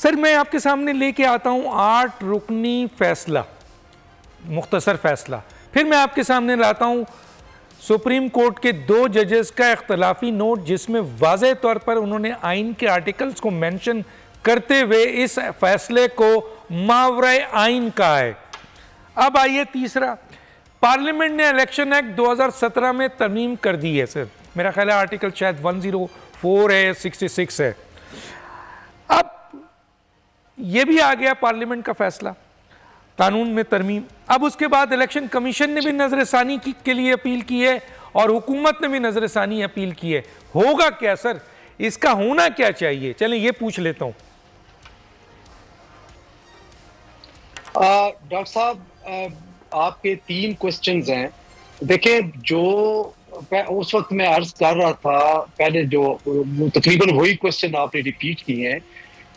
Sir मैं आपके सामने लेके आता हूँ 8 रुकनी फैसला, मुख्तसर फैसला। फिर मैं आपके सामने लाता हूँ सुप्रीम कोर्ट के 2 जजेस का इख्तलाफी नोट, जिसमें वाज़ेह तौर पर उन्होंने आइन के आर्टिकल्स को मेंशन करते हुए इस फैसले को मावरे आइन कहा है। अब आइए तीसरा, पार्लियामेंट ने इलेक्शन एक्ट 2017 में तरमीम कर दी है सर, मेरा ख्याल है आर्टिकल शायद 104 है, 66 है। अब ये भी आ गया पार्लियामेंट का फैसला, कानून में तरमीम। अब उसके बाद इलेक्शन कमीशन ने भी नजरसानी के लिए अपील की है और हुकूमत ने भी नजरसानी अपील की है। होगा क्या सर, इसका होना क्या चाहिए, चलें ये पूछ लेता हूं। डॉक्टर साहब, आपके 3 क्वेश्चंस हैं। देखें, जो उस वक्त मैं अर्ज कर रहा था पहले, जो तकरीबन वही क्वेश्चन आपने रिपीट किए हैं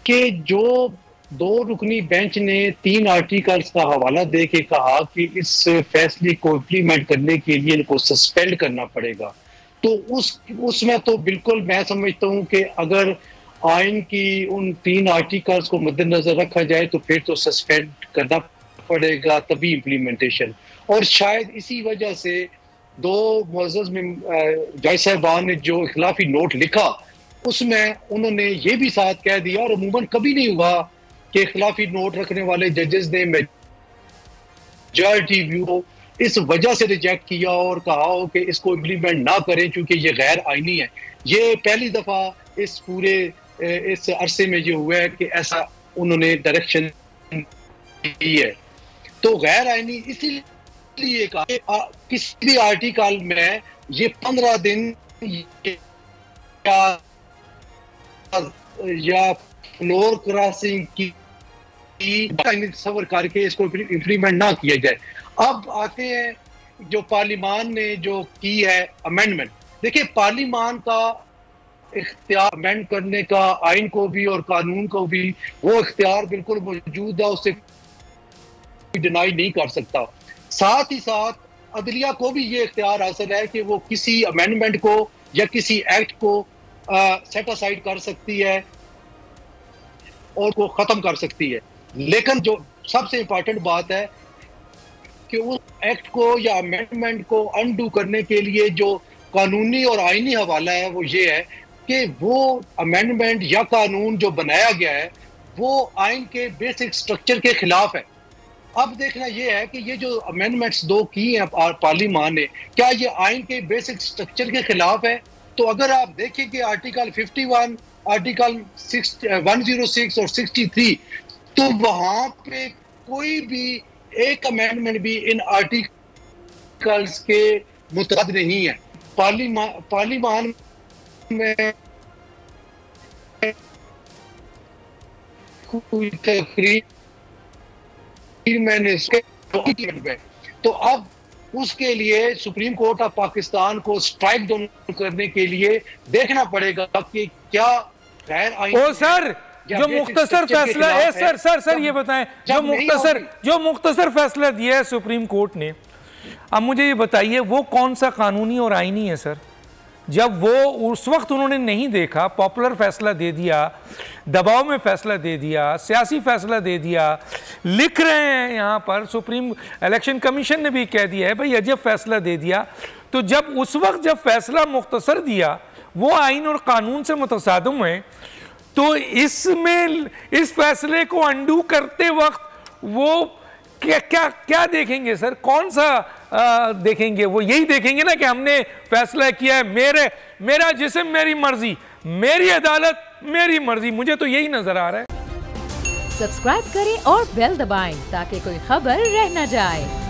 कि जो 2 रुकनी बेंच ने 3 आर्टिकल्स का हवाला दे के कहा कि इस फैसले को इम्प्लीमेंट करने के लिए इनको सस्पेंड करना पड़ेगा, तो उसमें तो बिल्कुल मैं समझता हूं कि अगर आइन की उन 3 आर्टिकल्स को मद्देनजर रखा जाए तो फिर तो सस्पेंड करना पड़ेगा, तभी इम्प्लीमेंटेशन। और शायद इसी वजह से 2 मुअज़्ज़ज़ में जज साहबान ने जो इख्लाफी नोट लिखा उसमें उन्होंने ये भी साथ कह दिया, और अमूमन कभी नहीं हुआ कि इख्लाफी नोट रखने वाले जजेस ने मेजॉरिटी व्यू को इस वजह से रिजेक्ट किया और कहा हो कि इसको इम्प्लीमेंट ना करें क्योंकि ये गैर आईनी है। ये पहली दफा इस पूरे इस अरसे में ये हुआ है कि ऐसा उन्होंने डायरेक्शन दी है। तो गैर आईनी इसीलिए कहा किसी भी आर्टिकल में ये 15 दिन या फ्लोर क्रॉसिंग की सवर करके इसको इम्प्लीमेंट ना किया जाए। अब आते हैं जो पार्लियामान ने जो की है अमेंडमेंट। देखिए, पार्लियामान का इख्तियार अमेंड करने का आइन को भी और कानून को भी, वो इख्तियार बिल्कुल मौजूद है, उसे कोई डिनाई नहीं कर सकता। साथ ही साथ अदलिया को भी ये इख्तियार हासिल है कि वो किसी अमेंडमेंट को या किसी एक्ट को सेट असाइड कर सकती है और को खत्म कर सकती है। लेकिन जो सबसे इंपॉर्टेंट बात है कि उस एक्ट को या अमेंडमेंट को अनडू करने के लिए जो कानूनी और आईनी हवाला है वो ये है कि वो अमेंडमेंट या कानून जो बनाया गया है वो आइन के बेसिक स्ट्रक्चर के खिलाफ है। अब देखना यह है कि ये जो अमेंडमेंट्स 2 की हैं पार्लियामान ने, क्या ये आइन के बेसिक स्ट्रक्चर के खिलाफ है? तो अगर आप देखें कि आर्टिकल 51, आर्टिकल 106 और 63, तो वहां पे कोई भी एक अमेंडमेंट भी इन आर्टिकल्स के मुताबिक नहीं है। पार्लियामान में कोई तकरीर मैंने तो अब उसके लिए सुप्रीम कोर्ट ऑफ पाकिस्तान को स्ट्राइक डाउन करने के लिए देखना पड़ेगा कि क्या गैर आईनी। ओ सर, जो मुख्तसर फैसला है सर ये बताएं, जो मुख्तसर फैसला दिया है सुप्रीम कोर्ट ने, अब मुझे ये बताइए वो कौन सा कानूनी और आईनी है सर? जब वो उस वक्त उन्होंने नहीं देखा, पॉपुलर फैसला दे दिया, दबाव में फैसला दे दिया, सियासी फैसला दे दिया, लिख रहे हैं यहाँ पर, सुप्रीम इलेक्शन कमीशन ने भी कह दिया है भाई अजब फैसला दे दिया। तो जब उस वक्त जब फैसला मुख्तसर दिया वो आइन और कानून से मुतसादिम है, तो इसमें इस फैसले को अंडू करते वक्त वो क्या देखेंगे सर? कौन सा देखेंगे? वो यही देखेंगे ना कि हमने फैसला किया है, मेरा जिस्म मेरी मर्जी, मेरी अदालत मेरी मर्जी। मुझे तो यही नजर आ रहा है। सब्सक्राइब करें और बेल दबाएं ताकि कोई खबर रह न जाए।